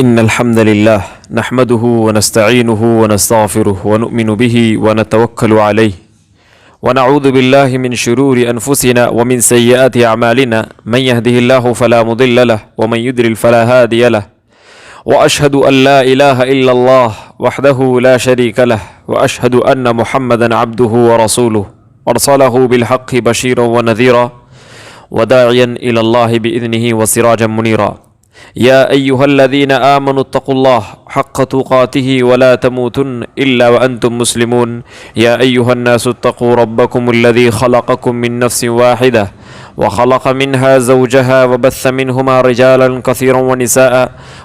إن الحمد لله نحمده ونستعينه ونستغفره ونؤمن به ونتوكل عليه ونعوذ بالله من شرور أنفسنا ومن سيئات أعمالنا من يهده الله فلا مضل له ومن يضلل فلا هادي له وأشهد أن لا إله إلا الله وحده لا شريك له وأشهد أن محمدا عبده ورسوله أرسله بالحق بشيرا ونذيرا وداعيا إلى الله بإذنه وسراجا منيرا يا أيها الذين آمنوا اتقوا الله حق تقاته ولا تموتن إلا وأنتم مسلمون يا أيها الناس اتقوا ربكم الذي خلقكم من نفس واحدة وخلق منها زوجها وبث منهما رجالا كثيرا ونساء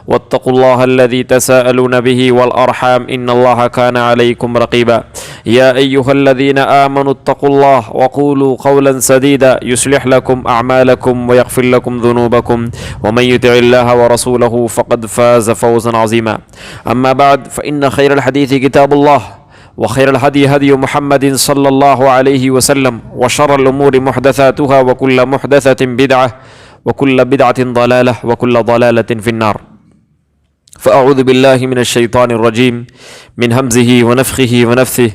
واتقوا الله الذي تساءلون به والأرحام إن الله كان عليكم رقيبا يا أيها الذين آمنوا اتقوا الله وقولوا قولا سديدا يصلح لكم أعمالكم ويغفر لكم ذنوبكم ومن يطع الله ورسوله فقد فاز فوزا عظيما أما بعد فإن خير الحديث كتاب الله وخير الهدي هدي محمد صلى الله عليه وسلم وشر الأمور محدثاتها وكل محدثة بدعة وكل بدعة ضلالة وكل ضلالة في النار فأعوذ بالله من الشيطان الرجيم من همزه ونفخه ونفثه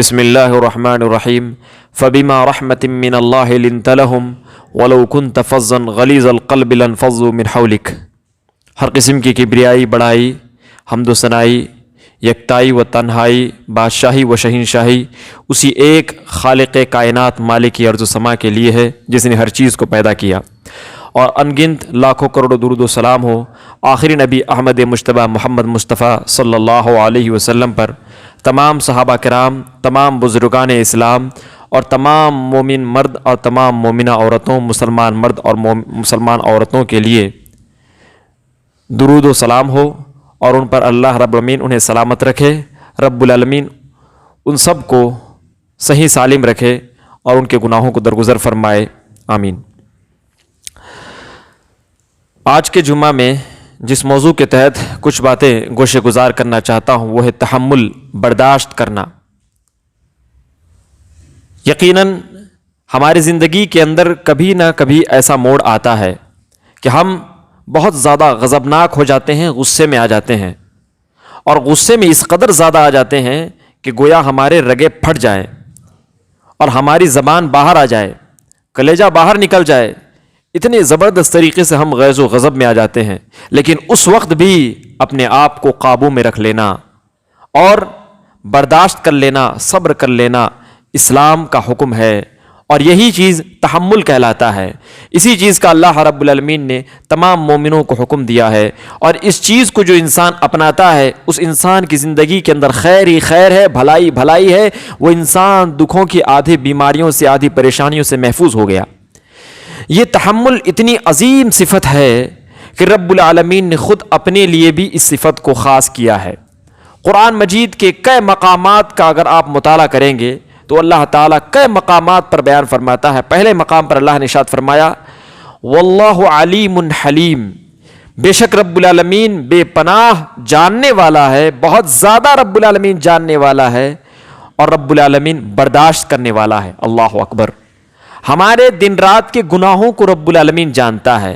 بسم الله الرحمن الرحيم فبما رحمة من الله لنت لهم ولو كنت فظا غليظ القلب لانفضوا من حولك. ہر قسم کی کبریائی بڑائی حمد و ثنائی یکتائی و تنہائی بادشاہی و شہنشاہی اسی ایک خالق کائنات مالک ارض و سما کے لیے ہے جس نے ہر چیز کو پیدا کیا، اور انگنت لاکھوں کروڑوں درود و سلام ہو آخری نبی احمد مجتبی محمد مصطفیٰ صلی اللہ علیہ وسلم پر، تمام صحابہ کرام، تمام بزرگان اسلام اور تمام مومن مرد اور تمام مومنہ عورتوں، مسلمان مرد اور مسلمان عورتوں کے لیے درود و سلام ہو، اور ان پر اللہ رب العالمین انہیں سلامت رکھے، رب العالمین ان سب کو صحیح سالم رکھے اور ان کے گناہوں کو درگزر فرمائے، آمین۔ آج کے جمعہ میں جس موضوع کے تحت کچھ باتیں گوشے گزار کرنا چاہتا ہوں وہ ہے تحمل، برداشت کرنا۔ یقیناً ہماری زندگی کے اندر کبھی نہ کبھی ایسا موڑ آتا ہے کہ ہم بہت زیادہ غضبناک ہو جاتے ہیں، غصے میں آ جاتے ہیں، اور غصے میں اس قدر زیادہ آ جاتے ہیں کہ گویا ہمارے رگے پھٹ جائیں اور ہماری زبان باہر آ جائے، کلیجہ باہر نکل جائے، اتنے زبردست طریقے سے ہم غیظ و غضب میں آ جاتے ہیں۔ لیکن اس وقت بھی اپنے آپ کو قابو میں رکھ لینا اور برداشت کر لینا، صبر کر لینا اسلام کا حکم ہے، اور یہی چیز تحمل کہلاتا ہے۔ اسی چیز کا اللہ رب العالمین نے تمام مومنوں کو حکم دیا ہے، اور اس چیز کو جو انسان اپناتا ہے اس انسان کی زندگی کے اندر خیر ہی خیر ہے، بھلائی بھلائی ہے، وہ انسان دکھوں کی آدھی بیماریوں سے، آدھی پریشانیوں سے محفوظ ہو گیا۔ یہ تحمل اتنی عظیم صفت ہے کہ رب العالمین نے خود اپنے لیے بھی اس صفت کو خاص کیا ہے۔ قرآن مجید کے کئی مقامات کا اگر آپ مطالعہ کریں گے تو اللہ تعالیٰ کئی مقامات پر بیان فرماتا ہے۔ پہلے مقام پر اللہ نے ارشاد فرمایا واللہ علیم حلیم، بے شک رب العالمین بے پناہ جاننے والا ہے، بہت زیادہ رب العالمین جاننے والا ہے، اور رب العالمین برداشت کرنے والا ہے۔ اللہ اکبر۔ ہمارے دن رات کے گناہوں کو رب العالمین جانتا ہے،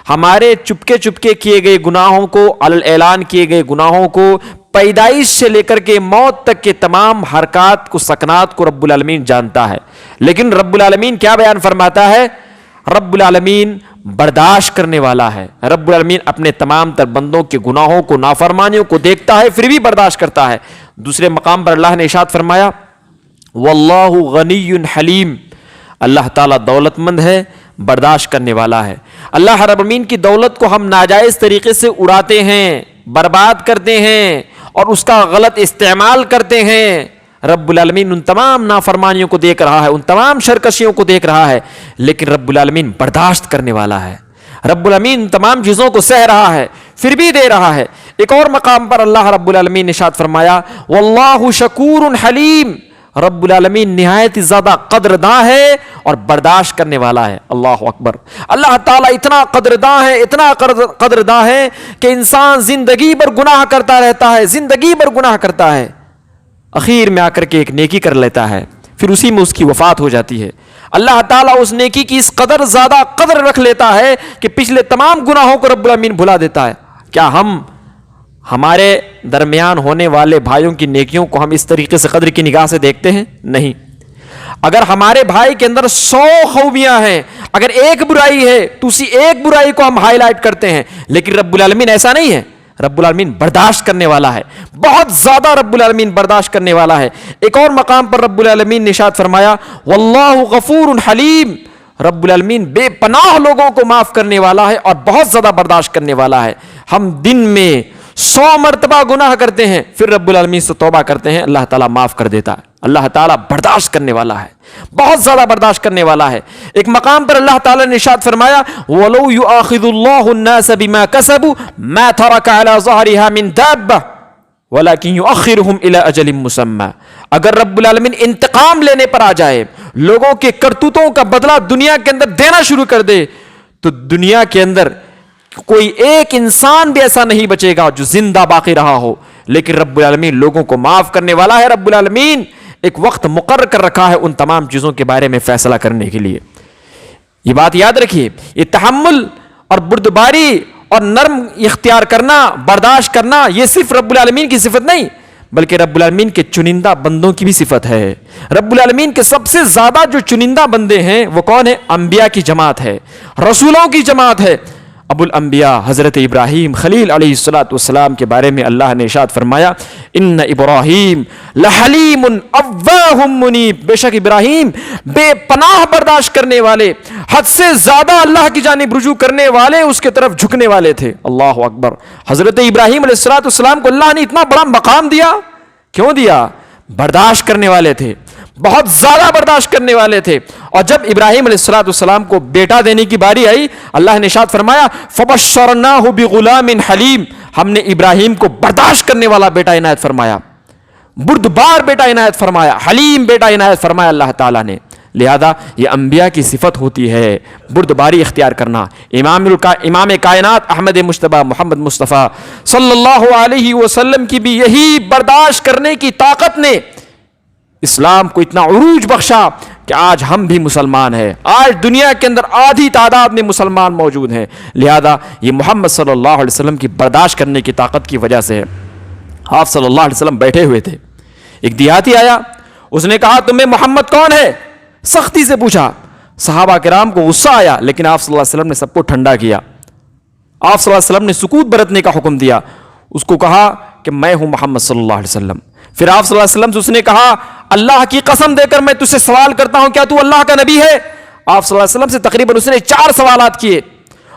ہمارے چپکے چپکے کیے گئے گناہوں کو، علی الاعلان کیے گئے گناہوں کو، پیدائش سے لے کر کے موت تک کے تمام حرکات کو، سکنات کو رب العالمین جانتا ہے۔ لیکن رب العالمین کیا بیان فرماتا ہے؟ رب العالمین برداشت کرنے والا ہے۔ رب العالمین اپنے تمام تر بندوں کے گناہوں کو، نافرمانیوں کو دیکھتا ہے، پھر بھی برداشت کرتا ہے۔ دوسرے مقام پر اللہ نے ارشاد فرمایا واللہ غنی حلیم، اللہ تعالیٰ دولت مند ہے، برداشت کرنے والا ہے۔ اللہ رب العالمین کی دولت کو ہم ناجائز طریقے سے اڑاتے ہیں، برباد کرتے ہیں اور اس کا غلط استعمال کرتے ہیں۔ رب العالمین ان تمام نافرمانیوں کو دیکھ رہا ہے، ان تمام سرکشیوں کو دیکھ رہا ہے، لیکن رب العالمین برداشت کرنے والا ہے۔ رب العالمین ان تمام چیزوں کو سہ رہا ہے، پھر بھی دے رہا ہے۔ ایک اور مقام پر اللہ رب العالمین نے ارشاد فرمایا واللہ شکور حلیم، رب العالمین نہایت زیادہ قدرداں ہے اور برداشت کرنے والا ہے۔ اللہ اکبر۔ اللہ تعالیٰ اتنا قدرداں ہے، اتنا قدرداں ہے کہ انسان زندگی بھر گناہ کرتا رہتا ہے، زندگی بھر گناہ کرتا ہے، اخیر میں آ کر کے ایک نیکی کر لیتا ہے، پھر اسی میں اس کی وفات ہو جاتی ہے۔ اللہ تعالیٰ اس نیکی کی اس قدر زیادہ قدر رکھ لیتا ہے کہ پچھلے تمام گناہوں کو رب العالمین بھلا دیتا ہے۔ کیا ہم ہمارے درمیان ہونے والے بھائیوں کی نیکیوں کو ہم اس طریقے سے قدر کی نگاہ سے دیکھتے ہیں؟ نہیں. اگر ہمارے بھائی کے اندر 100 خوبیاں ہیں، اگر ایک برائی ہے تو اسی ایک برائی کو ہم ہائی لائٹ کرتے ہیں، لیکن رب العالمین ایسا نہیں ہے. رب العالمین برداشت کرنے والا ہے، بہت زیادہ رب العالمین برداشت کرنے والا ہے. ایک اور مقام پر رب العالمین نے ارشاد فرمایا واللہ غفور حلیم، رب العالمین بے پناہ لوگوں کو معاف کرنے والا ہے اور بہت زیادہ برداشت کرنے والا ہے. ہم دن میں 100 مرتبہ گناہ کرتے ہیں، پھر رب العالمین سے توبہ کرتے ہیں، اللہ تعالیٰ معاف کر دیتا ہے. اللہ تعالیٰ برداشت کرنے والا ہے، بہت زیادہ برداشت کرنے والا ہے. ایک مقام پر اللہ تعالیٰ نے ارشاد فرمایا وَلَوْ يُؤَاخِذُ اللَّهُ النَّاسَ بِمَا كَسَبُوا مَا تَرَكَ عَلَى ظَهْرِهَا مِن دَابَّةٍ وَلَكِنْ يُؤَخِّرُهُمْ إِلَى أَجَلٍ مُّسَمًّى. اگر رب العالمین انتقام لینے پر آ جائے، لوگوں کے کرتوتوں کا بدلہ دنیا کے اندر دینا شروع کر دے، تو دنیا کے اندر کوئی ایک انسان بھی ایسا نہیں بچے گا جو زندہ باقی رہا ہو. لیکن رب العالمین لوگوں کو معاف کرنے والا ہے. رب العالمین ایک وقت مقرر کر رکھا ہے ان تمام چیزوں کے بارے میں فیصلہ کرنے کے لیے. یہ بات یاد رکھیے، یہ تحمل اور بردباری اور نرم اختیار کرنا، برداشت کرنا، یہ صرف رب العالمین کی صفت نہیں بلکہ رب العالمین کے چنندہ بندوں کی بھی صفت ہے. رب العالمین کے سب سے زیادہ جو چنندہ بندے ہیں وہ کون ہیں؟ انبیاء کی جماعت ہے، رسولوں کی جماعت ہے. ابو الانبیاء حضرت ابراہیم خلیل علیہ الصلوۃ والسلام کے بارے میں اللہ نے ارشاد فرمایا ان ابراہیم لحلیم اواہ منیب، بے شک ابراہیم بے پناہ برداشت کرنے والے، حد سے زیادہ اللہ کی جانب رجوع کرنے والے، اس کے طرف جھکنے والے تھے. اللہ اکبر. حضرت ابراہیم علیہ الصلوۃ والسلام کو اللہ نے اتنا بڑا مقام دیا، کیوں دیا؟ برداشت کرنے والے تھے، بہت زیادہ برداشت کرنے والے تھے. اور جب ابراہیم علیہ السلام کو بیٹا دینے کی باری آئی، اللہ نے ارشاد فرمایا فبشرناہ بغلام حلیم، ہم نے ابراہیم کو برداشت کرنے والا بیٹا عنایت فرمایا، بردبار بیٹا عنایت فرمایا، حلیم بیٹا عنایت فرمایا اللہ تعالیٰ نے. لہذا یہ انبیاء کی صفت ہوتی ہے بردباری اختیار کرنا. امام کائنات احمد مجتبیٰ محمد مصطفیٰ صلی اللہ علیہ وسلم کی بھی یہی برداشت کرنے کی طاقت نے اسلام کو اتنا عروج بخشا کہ آج ہم بھی مسلمان ہیں. آج دنیا کے اندر آدھی تعداد میں مسلمان موجود ہیں. لہذا یہ محمد صلی اللہ علیہ وسلم کی برداشت کرنے کی طاقت کی وجہ سے ہے. آپ صلی اللہ علیہ وسلم بیٹھے ہوئے تھے، ایک دیہاتی آیا، اس نے کہا تمہیں محمد کون ہے؟ سختی سے پوچھا. صحابہ کرام کو غصہ آیا، لیکن آپ صلی اللہ علیہ وسلم نے سب کو ٹھنڈا کیا. آپ صلی اللہ علیہ وسلم نے سکوت برتنے کا حکم دیا. اس کو کہا کہ میں ہوں محمد صلی اللہ علیہ وسلم. پھر آپ صلی اللہ علیہ وسلم سے اس نے کہا اللہ کی قسم دے کر میں تجھ سے سوال کرتا ہوں، کیا تو اللہ کا نبی ہے؟ آپ صلی اللہ علیہ وسلم سے تقریباً اس نے 4 سوالات کیے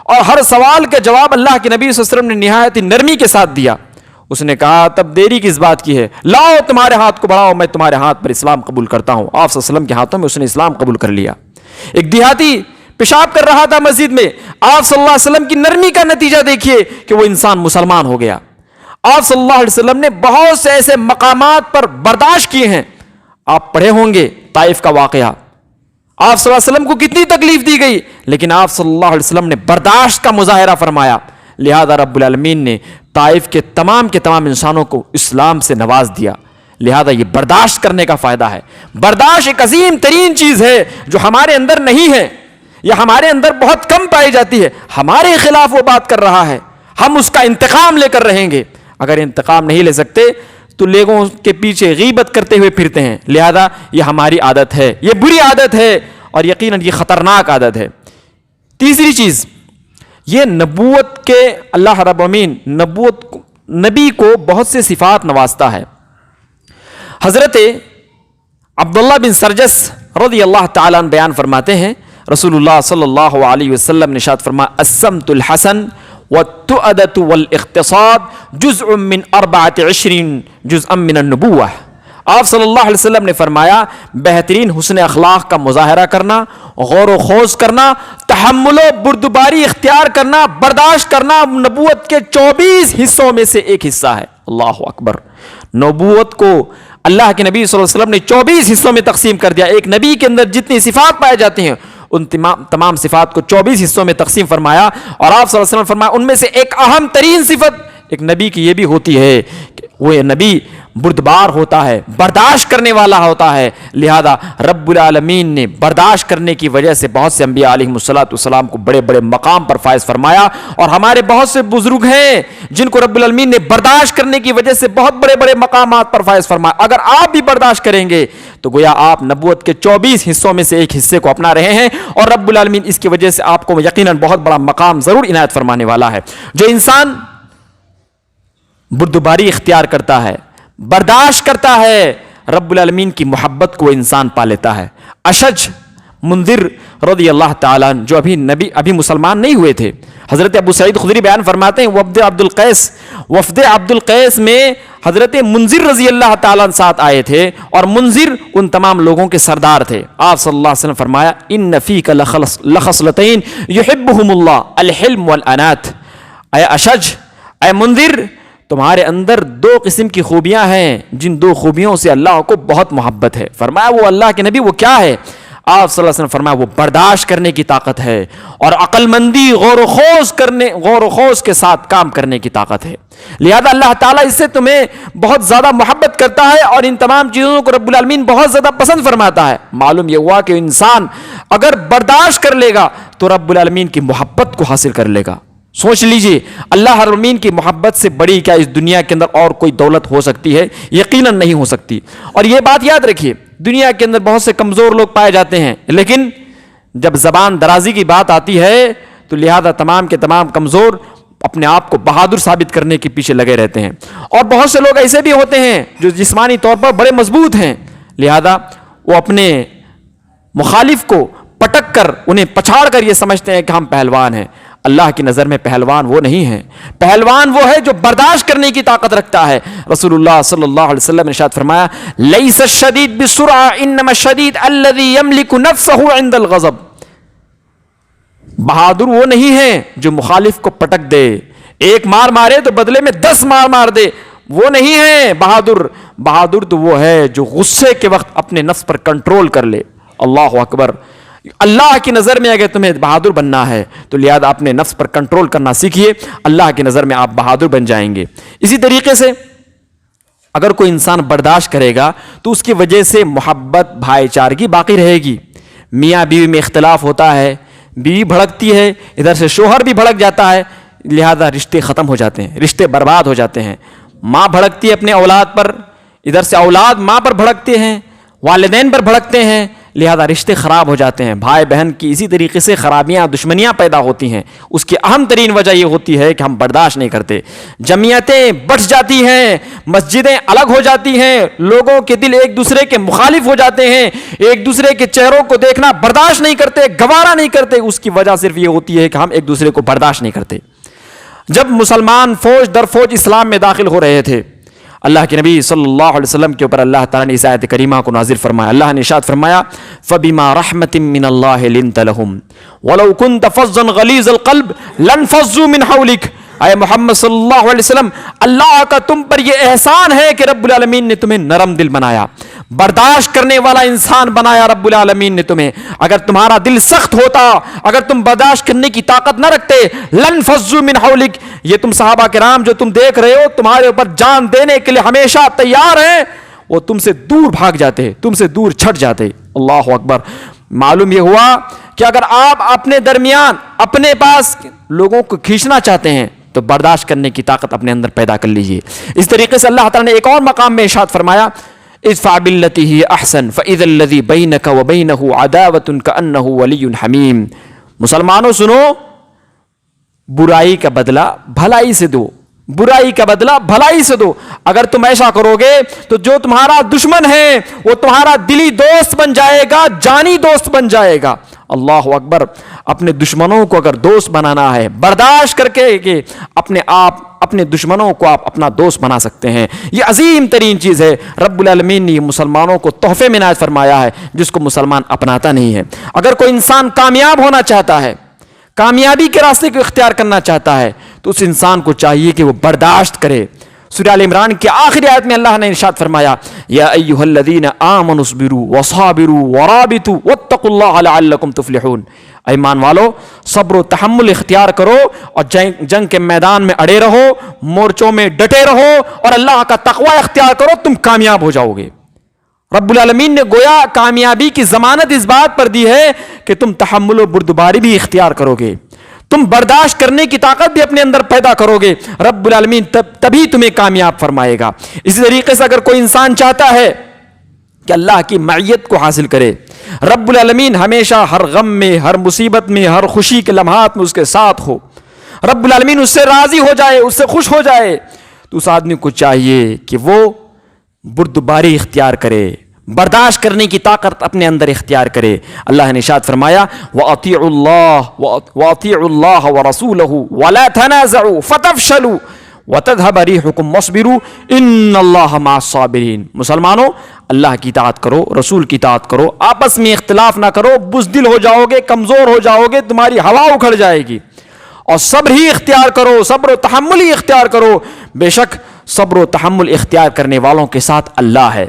اور ہر سوال کا جواب اللہ کے نبی صلی اللہ علیہ وسلم نے نہایت نرمی کے ساتھ دیا. اس نے کہا تب دیری کس بات کی ہے؟ لاؤ تمہارے ہاتھ کو بڑھاؤ، میں تمہارے ہاتھ پر اسلام قبول کرتا ہوں. آپ صلی اللہ علیہ وسلم کے ہاتھوں میں اس نے اسلام قبول کر لیا. ایک دیہاتی پیشاب کر رہا تھا مسجد میں، آپ صلی اللہ علیہ وسلم کی نرمی کا نتیجہ دیکھیے کہ وہ انسان مسلمان ہو گیا. آپ صلی اللہ علیہ وسلم نے بہت سے ایسے مقامات پر برداشت کیے ہیں. آپ پڑھے ہوں گے طائف کا واقعہ، آپ صلی اللہ علیہ وسلم کو کتنی تکلیف دی گئی، لیکن آپ صلی اللہ علیہ وسلم نے برداشت کا مظاہرہ فرمایا. لہذا رب العالمین نے طائف کے تمام انسانوں کو اسلام سے نواز دیا. لہذا یہ برداشت کرنے کا فائدہ ہے. برداشت ایک عظیم ترین چیز ہے جو ہمارے اندر نہیں ہے یا ہمارے اندر بہت کم پائی جاتی ہے. ہمارے خلاف وہ بات کر رہا ہے، ہم اس کا انتقام لے کر رہیں گے. اگر انتقام نہیں لے سکتے تو لوگوں کے پیچھے غیبت کرتے ہوئے پھرتے ہیں. لہذا یہ ہماری عادت ہے، یہ بری عادت ہے اور یقیناً یہ خطرناک عادت ہے. تیسری چیز یہ نبوت کے اللہ رب العالمین نبی کو بہت سے صفات نوازتا ہے. حضرت عبداللہ بن سرجس رضی اللہ تعالیٰ عنہ بیان فرماتے ہیں رسول اللہ صلی اللہ علیہ وسلم نے ارشاد فرمایا السمت الحسن والتؤدة والاقتصاد جزء من 24 جزءا من النبوة. آپ صلی اللہ علیہ وسلم نے فرمایا بہترین حسن اخلاق کا مظاہرہ کرنا، غور و خوض کرنا، تحمل و بردباری اختیار کرنا، برداشت کرنا نبوت کے 24 حصوں میں سے ایک حصہ ہے. اللہ اکبر. نبوت کو اللہ کے نبی صلی اللہ علیہ وسلم نے 24 حصوں میں تقسیم کر دیا. ایک نبی کے اندر جتنی صفات پائے جاتی ہیں ان تمام صفات کو 24 حصوں میں تقسیم فرمایا. اور آپ صلی اللہ علیہ وسلم فرمایا ان میں سے ایک اہم ترین صفت ایک نبی کی یہ بھی ہوتی ہے کہ وہ نبی بردبار ہوتا ہے، برداشت کرنے والا ہوتا ہے، لہذا رب العالمین نے برداشت کرنے کی وجہ سے بہت سے انبیاء علیہ السلام کو بڑے بڑے مقام پر فائز فرمایا، اور ہمارے بہت سے بزرگ ہیں جن کو رب العالمین نے برداشت کرنے کی وجہ سے بہت بڑے بڑے مقامات پر فائز فرمایا۔ اگر آپ بھی برداشت کریں گے تو گویا آپ نبوت کے 24 حصوں میں سے ایک حصے کو اپنا رہے ہیں، اور رب العالمین اس کی وجہ سے آپ کو یقیناً بہت بڑا مقام ضرور عنایت فرمانے والا ہے۔ جو انسان بردباری اختیار کرتا ہے، برداشت کرتا ہے، رب العالمین کی محبت کو انسان پا لیتا ہے۔ اشج منذر رضی اللہ تعالیٰ عنہ جو ابھی مسلمان نہیں ہوئے تھے، حضرت ابو سعید خدری بیان فرماتے ہیں وفد عبد القیس میں حضرت منذر رضی اللہ تعالیٰ عنہ ساتھ آئے تھے، اور منذر ان تمام لوگوں کے سردار تھے۔ آپ صلی اللہ علیہ وسلم فرمایا ان فیک لخصلتین یحبہم اللہ الحلم والانات، اے اشج، اے منذر، تمہارے اندر 2 قسم کی خوبیاں ہیں جن 2 خوبیوں سے اللہ کو بہت محبت ہے۔ فرمایا وہ اللہ کے نبی وہ کیا ہے؟ آپ صلی اللہ علیہ وسلم فرمایا وہ برداشت کرنے کی طاقت ہے، اور عقل مندی غور و خوض کے ساتھ کام کرنے کی طاقت ہے۔ لہذا اللہ تعالیٰ اس سے تمہیں بہت زیادہ محبت کرتا ہے، اور ان تمام چیزوں کو رب العالمین بہت زیادہ پسند فرماتا ہے۔ معلوم یہ ہوا کہ انسان اگر برداشت کر لے گا تو رب العالمین کی محبت کو حاصل کر لے گا۔ سوچ لیجئے اللہ العالمین کی محبت سے بڑی کیا اس دنیا کے اندر اور کوئی دولت ہو سکتی ہے؟ یقیناً نہیں ہو سکتی۔ اور یہ بات یاد رکھیے، دنیا کے اندر بہت سے کمزور لوگ پائے جاتے ہیں، لیکن جب زبان درازی کی بات آتی ہے تو لہذا تمام کے تمام کمزور اپنے آپ کو بہادر ثابت کرنے کے پیچھے لگے رہتے ہیں۔ اور بہت سے لوگ ایسے بھی ہوتے ہیں جو جسمانی طور پر بڑے مضبوط ہیں، لہذا وہ اپنے مخالف کو پٹک کر انہیں پچھاڑ کر یہ سمجھتے ہیں کہ ہم پہلوان ہیں۔ اللہ کی نظر میں پہلوان وہ نہیں ہے، پہلوان وہ ہے جو برداشت کرنے کی طاقت رکھتا ہے۔ رسول اللہ صلی اللہ علیہ وسلم نے ارشاد فرمایا لیس الشدید بالسرعہ انما الشدید الذی یملک نفسہ عند الغضب، بہادر وہ نہیں ہے جو مخالف کو پٹک دے، ایک مار مارے تو بدلے میں 10 مار دے، وہ نہیں ہے بہادر۔ بہادر تو وہ ہے جو غصے کے وقت اپنے نفس پر کنٹرول کر لے۔ اللہ اکبر۔ اللہ کی نظر میں اگر تمہیں بہادر بننا ہے تو لہذا اپنے نفس پر کنٹرول کرنا سیکھیے، اللہ کی نظر میں آپ بہادر بن جائیں گے۔ اسی طریقے سے اگر کوئی انسان برداشت کرے گا تو اس کی وجہ سے محبت، بھائی چارگی باقی رہے گی۔ میاں بیوی میں اختلاف ہوتا ہے، بیوی بھڑکتی ہے، ادھر سے شوہر بھی بھڑک جاتا ہے، لہذا رشتے ختم ہو جاتے ہیں، رشتے برباد ہو جاتے ہیں۔ ماں بھڑکتی ہے اپنے اولاد پر، ادھر سے اولاد ماں پر بھڑکتے ہیں، والدین پر بھڑکتے ہیں، لہذا رشتے خراب ہو جاتے ہیں۔ بھائی بہن کی اسی طریقے سے خرابیاں، دشمنیاں پیدا ہوتی ہیں۔ اس کی اہم ترین وجہ یہ ہوتی ہے کہ ہم برداشت نہیں کرتے۔ جمعیتیں بٹ جاتی ہیں، مسجدیں الگ ہو جاتی ہیں، لوگوں کے دل ایک دوسرے کے مخالف ہو جاتے ہیں، ایک دوسرے کے چہروں کو دیکھنا برداشت نہیں کرتے، گوارا نہیں کرتے۔ اس کی وجہ صرف یہ ہوتی ہے کہ ہم ایک دوسرے کو برداشت نہیں کرتے۔ جب مسلمان فوج در فوج اسلام میں داخل ہو رہے تھے، اللہ کے نبی صلی اللہ علیہ وسلم کے اوپر اللہ تعالیٰ نے اس آیت کریمہ کو نازل فرمایا۔ اللہ نے ارشاد فرمایا فَبِمَا رَحْمَةٍ مِّنَ اللَّهِ لِنْتَ لَهُمْ وَلَوْ كُنْتَ فَظًّا غَلِيظَ الْقَلْبِ لَانفَضُّوا مِنْ حَوْلِكَ۔ اے محمد صلی اللہ علیہ وسلم، اللہ کا تم پر یہ احسان ہے کہ رب العالمین نے تمہیں نرم دل بنایا، برداشت کرنے والا انسان بنایا رب العالمین نے تمہیں۔ اگر تمہارا دل سخت ہوتا، اگر تم برداشت کرنے کی طاقت نہ رکھتے، لَانفَضُّوا مِنْ حَوْلِكَ، یہ تم صحابہ کرام جو تم دیکھ رہے ہو تمہارے اوپر جان دینے کے لیے ہمیشہ تیار ہیں، وہ تم سے دور بھاگ جاتے، تم سے دور چھٹ جاتے۔ اللہ اکبر۔ معلوم یہ ہوا کہ اگر آپ اپنے درمیان، اپنے پاس لوگوں کو کھینچنا چاہتے ہیں تو برداشت کرنے کی طاقت اپنے اندر پیدا کر لیجئے۔ اس طریقے سے اللہ تعالیٰ نے ایک اور مقام میں ارشاد فرمایا ادفع بالتی ہی احسن فاذا الذی بینک وبینہ عداوۃ کأنہ ولی حمیم۔ مسلمانوں سنو، برائی کا بدلہ بھلائی سے دو، برائی کا بدلہ بھلائی سے دو۔ اگر تم ایسا کرو گے تو جو تمہارا دشمن ہے وہ تمہارا دلی دوست بن جائے گا، جانی دوست بن جائے گا۔ اللہ اکبر۔ اپنے دشمنوں کو اگر دوست بنانا ہے، برداشت کر کے کہ اپنے دشمنوں کو آپ اپنا دوست بنا سکتے ہیں، یہ عظیم ترین چیز ہے۔ رب العالمین نے مسلمانوں کو تحفے میں عنایت فرمایا ہے جس کو مسلمان اپناتا نہیں ہے۔ اگر کوئی انسان کامیاب ہونا چاہتا ہے، کامیابی کے راستے کو اختیار کرنا چاہتا ہے تو اس انسان کو چاہیے کہ وہ برداشت کرے۔ سورہ آل عمران کی آخری آیت میں اللہ نے ارشاد فرمایا یا ایھا الذین آمنوا اصبروا وصابروا ورابطوا واتقوا اللہ لعلکم تفلحون۔ ایمان والو صبر و تحمل اختیار کرو اور جنگ کے میدان میں اڑے رہو، مورچوں میں ڈٹے رہو اور اللہ کا تقوی اختیار کرو، تم کامیاب ہو جاؤ گے۔ رب العالمین نے گویا کامیابی کی ضمانت اس بات پر دی ہے کہ تم تحمل و بردباری بھی اختیار کرو گے، تم برداشت کرنے کی طاقت بھی اپنے اندر پیدا کرو گے، رب العالمین تبھی تمہیں کامیاب فرمائے گا۔ اسی طریقے سے اگر کوئی انسان چاہتا ہے کہ اللہ کی معیت کو حاصل کرے، رب العالمین ہمیشہ ہر غم میں، ہر مصیبت میں، ہر خوشی کے لمحات میں اس کے ساتھ ہو، رب العالمین اس سے راضی ہو جائے، اس سے خوش ہو جائے، تو اس آدمی کو چاہیے کہ وہ بردباری اختیار کرے، برداشت کرنے کی طاقت اپنے اندر اختیار کرے۔ اللہ نے ارشاد فرمایا وَأَطِيعُوا اللَّهَ وَرَسُولَهُ وَلَا تَنَازَعُوا فَتَفْشَلُوا وَتَذْهَبَ رِيحُكُمْ وَاصْبِرُوا إِنَّ اللَّهَ مَعَ الصَّابِرِينَ۔ مسلمانوں، اللہ کی اطاعت کرو، رسول کی اطاعت کرو، آپس میں اختلاف نہ کرو، بزدل ہو جاؤ گے، کمزور ہو جاؤ گے، تمہاری ہوا اکھڑ جائے گی، اور صبر ہی اختیار کرو، صبر و تحمل ہی اختیار کرو۔ بے شک صبر و تحمل اختیار کرنے والوں کے ساتھ اللہ ہے،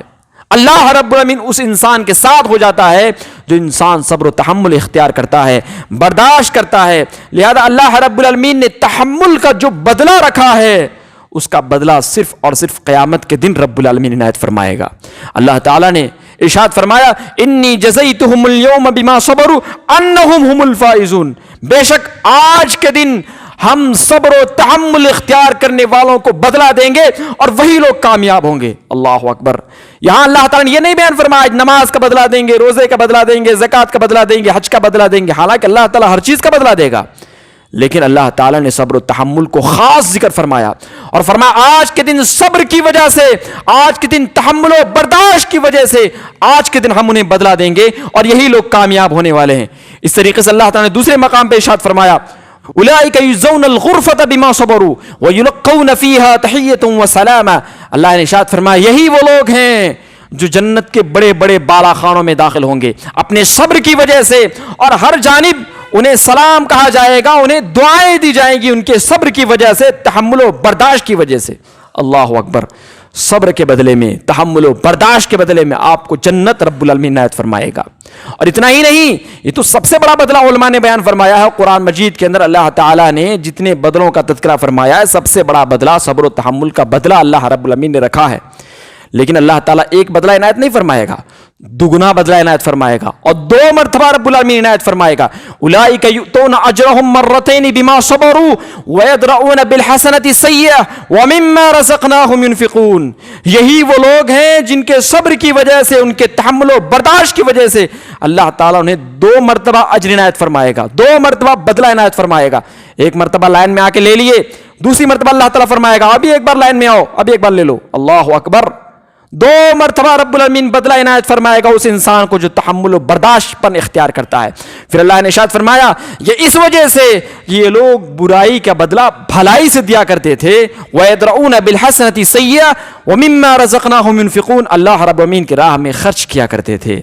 اللہ رب العالمین اس انسان کے ساتھ ہو جاتا ہے جو انسان صبر و تحمل اختیار کرتا ہے، برداشت کرتا ہے۔ لہذا اللہ رب العالمین نے تحمل کا جو بدلہ رکھا ہے اس کا بدلہ صرف اور صرف قیامت کے دن رب العالمین عنایت فرمائے گا۔ اللہ تعالیٰ نے ارشاد فرمایا انی جزیتہم اليوم بما صبروا انہم هم الفائزون، بے شک آج کے دن ہم صبر و تحمل اختیار کرنے والوں کو بدلہ دیں گے اور وہی لوگ کامیاب ہوں گے۔ اللہ اکبر۔ یہاں اللہ تعالیٰ نے یہ نہیں بیان فرمایا نماز کا بدلہ دیں گے، روزے کا بدلہ دیں گے، زکوٰۃ کا بدلہ دیں گے، حج کا بدلہ دیں گے، حالانکہ اللہ تعالیٰ ہر چیز کا بدلہ دے گا، لیکن اللہ تعالیٰ نے صبر و تحمل کو خاص ذکر فرمایا اور فرمایا آج کے دن صبر کی وجہ سے، آج کے دن تحمل و برداشت کی وجہ سے آج کے دن ہم انہیں بدلہ دیں گے اور یہی لوگ کامیاب ہونے والے ہیں۔ اس طریقے سے اللہ تعالیٰ نے دوسرے مقام پہ ارشاد فرمایا اولئک یجزون الغرفۃ بما صبروا ویلقون فیہا تحیۃ وسلاما۔ اللہ نے ارشاد فرمایا یہی وہ لوگ ہیں جو جنت کے بڑے بڑے بالا خانوں میں داخل ہوں گے اپنے صبر کی وجہ سے، اور ہر جانب انہیں سلام کہا جائے گا، انہیں دعائیں دی جائیں گی ان کے صبر کی وجہ سے، تحمل و برداشت کی وجہ سے۔ اللہ اکبر۔ صبر کے بدلے میں، تحمل و برداشت کے بدلے میں آپ کو جنت رب العالمین عنایت فرمائے گا۔ اور اتنا ہی نہیں، یہ تو سب سے بڑا بدلہ علماء نے بیان فرمایا ہے قرآن مجید کے اندر۔ اللہ تعالیٰ نے جتنے بدلوں کا تذکرہ فرمایا ہے، سب سے بڑا بدلہ صبر و تحمل کا بدلہ اللہ رب العالمین نے رکھا ہے، لیکن اللہ تعالیٰ ایک بدلہ عنایت نہیں فرمائے گا، دگنا بدلہ عنایت فرمائے گا، اور 2 مرتبہ رب العالمین عنایت فرمائے گا۔ اولئک یؤتون اجرهم مرتين بما صبروا ويدرؤون بالحسنة السيئة ومما رزقناهم ينفقون۔ یہی وہ لوگ ہیں جن کے صبر کی وجہ سے، ان کے تحمل و برداشت کی وجہ سے اللہ تعالیٰ انہیں 2 مرتبہ اجر عنایت فرمائے گا، 2 مرتبہ بدلہ عنایت فرمائے گا۔ ایک مرتبہ لائن میں آ کے لے لیے، دوسری مرتبہ اللہ تعالیٰ فرمائے گا ابھی ایک بار لائن میں آؤ، ابھی ایک بار لے لو۔ اللہ اکبر۔ 2 مرتبہ رب العالمین بدلہ عنایت فرمائے گا اس انسان کو جو تحمل و برداشت پر اختیار کرتا ہے۔ پھر اللہ نے ارشاد فرمایا یہ اس وجہ سے یہ لوگ برائی کا بدلہ بھلائی سے دیا کرتے تھے، وَيَدْرَؤُونَ بِالْحَسَنَةِ السَّيِّئَةَ وَمِمَّا رَزَقْنَاهُمْ يُنْفِقُونَ۔ اللہ رب العالمین کی راہ میں خرچ کیا کرتے تھے۔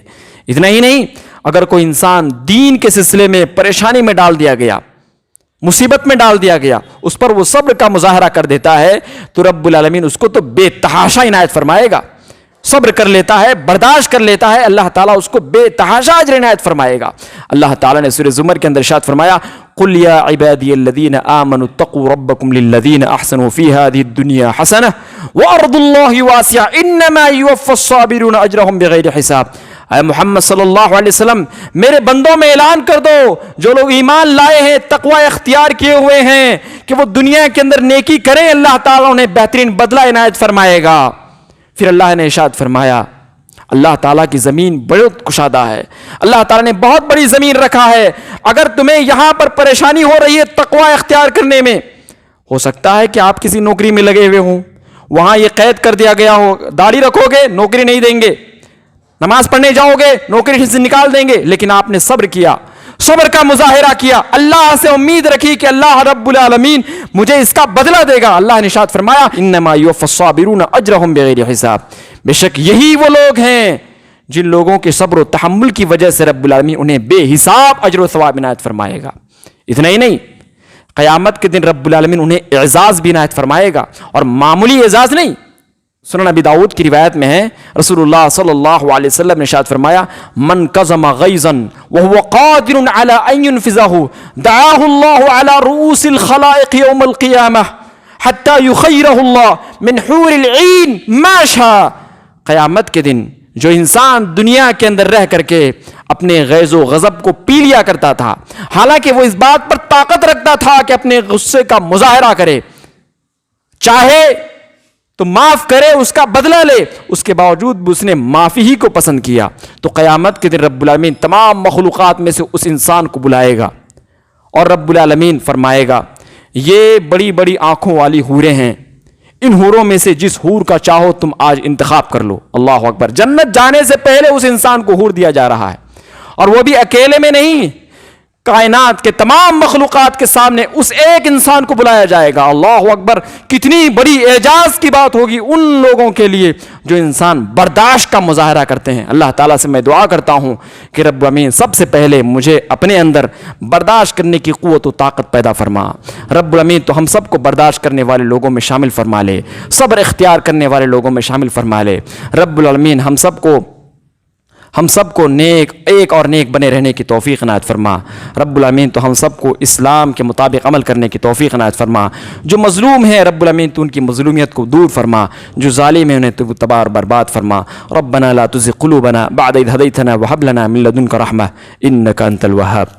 اتنا ہی نہیں، اگر کوئی انسان دین کے سلسلے میں پریشانی میں ڈال دیا گیا، مصیبت میں ڈال دیا گیا، اس پر وہ صبر کا مظاہرہ کر دیتا ہے تو رب العالمین اس کو تو بے تحاشا عنایت فرمائے گا۔ صبر کر لیتا ہے، برداشت کر لیتا ہے، اللہ تعالیٰ اس کو بے تحاشا اجر عنایت فرمائے گا۔ اللہ تعالیٰ نے سورہ زمر کے اندر ارشاد فرمایا قُلْ يَا عِبَادِيَ الَّذِينَ آمَنُوا اتَّقُوا رَبَّكُمْ لِلَّذِينَ أَحْسَنُوا فِي هَذِهِ الدُّنْيَا حَسَنَةٌ وَأَرْضُ اللَّهِ وَاسِعَةٌ إِنَّمَا يُوَفَّى الصَّابِرُونَ أَجْرَهُم بِغَيْرِ حِسَابٍ۔ اے محمد صلی اللہ علیہ وسلم، میرے بندوں میں اعلان کر دو جو لوگ ایمان لائے ہیں، تقوی اختیار کیے ہوئے ہیں کہ وہ دنیا کے اندر نیکی کریں، اللہ تعالیٰ انہیں بہترین بدلہ عنایت فرمائے گا۔ پھر اللہ نے ارشاد فرمایا اللہ تعالیٰ کی زمین بہت کشادہ ہے، اللہ تعالیٰ نے بہت بڑی زمین رکھا ہے۔ اگر تمہیں یہاں پر پریشانی ہو رہی ہے تقوی اختیار کرنے میں، ہو سکتا ہے کہ آپ کسی نوکری میں لگے ہوئے ہوں، وہاں یہ قید کر دیا گیا ہو داڑھی رکھو گے نوکری نہیں دیں گے، نماز پڑھنے جاؤ گے نوکری سے نکال دیں گے، لیکن آپ نے صبر کیا، صبر کا مظاہرہ کیا، اللہ سے امید رکھی کہ اللہ رب العالمین مجھے اس کا بدلہ دے گا۔ اللہ نے ارشاد فرمایا انما یوفی الصابرون اجرهم بغیر حساب۔ بے شک یہی وہ لوگ ہیں جن لوگوں کے صبر و تحمل کی وجہ سے رب العالمین انہیں بے حساب اجر و ثواب عنایت فرمائے گا۔ اتنا ہی نہیں، قیامت کے دن رب العالمین انہیں اعزاز بھی عنایت فرمائے گا، اور معمولی اعزاز نہیں، سنن ابی داؤد کی روایت میں ہے، رسول اللہ صلی اللہ علیہ وسلم نے ارشاد فرمایا، من کظم غیظا وهو قادر على ان ينفذه دعاه الله على رؤوس الخلائق يوم القيامة حتى يخيره الله من حور العين ما شاء. قیامت کے دن جو انسان دنیا کے اندر رہ کر کے اپنے غیظ و غضب کو پی لیا کرتا تھا، حالانکہ وہ اس بات پر طاقت رکھتا تھا کہ اپنے غصے کا مظاہرہ کرے، چاہے تو معاف کرے، اس کا بدلہ لے، اس کے باوجود بھی اس نے معافی ہی کو پسند کیا، تو قیامت کے دن رب العالمین تمام مخلوقات میں سے اس انسان کو بلائے گا اور رب العالمین فرمائے گا، یہ بڑی بڑی آنکھوں والی حوریں ہیں، ان حوروں میں سے جس حور کا چاہو تم آج انتخاب کر لو. اللہ اکبر. جنت جانے سے پہلے اس انسان کو حور دیا جا رہا ہے، اور وہ بھی اکیلے میں نہیں، کائنات کے تمام مخلوقات کے سامنے اس ایک انسان کو بلایا جائے گا. اللہ اکبر. کتنی بڑی اعجاز کی بات ہوگی ان لوگوں کے لیے جو انسان برداشت کا مظاہرہ کرتے ہیں. اللہ تعالیٰ سے میں دعا کرتا ہوں کہ رب العالمین سب سے پہلے مجھے اپنے اندر برداشت کرنے کی قوت و طاقت پیدا فرما. رب العالمین تو ہم سب کو برداشت کرنے والے لوگوں میں شامل فرما لے، صبر اختیار کرنے والے لوگوں میں شامل فرما لے. رب العالمین ہم سب کو نیک ایک اور نیک بنے رہنے کی توفیق عنایت فرما. رب العالمین تو ہم سب کو اسلام کے مطابق عمل کرنے کی توفیق عنایت فرما. جو مظلوم ہیں رب العالمین تو ان کی مظلومیت کو دور فرما، جو ظالم ہیں انہیں تو تباہ اور برباد فرما. ربنا لا تزغ قلوبنا بعد إذ هديتنا وهب لنا من لدنك رحمة إنك أنت الوهاب.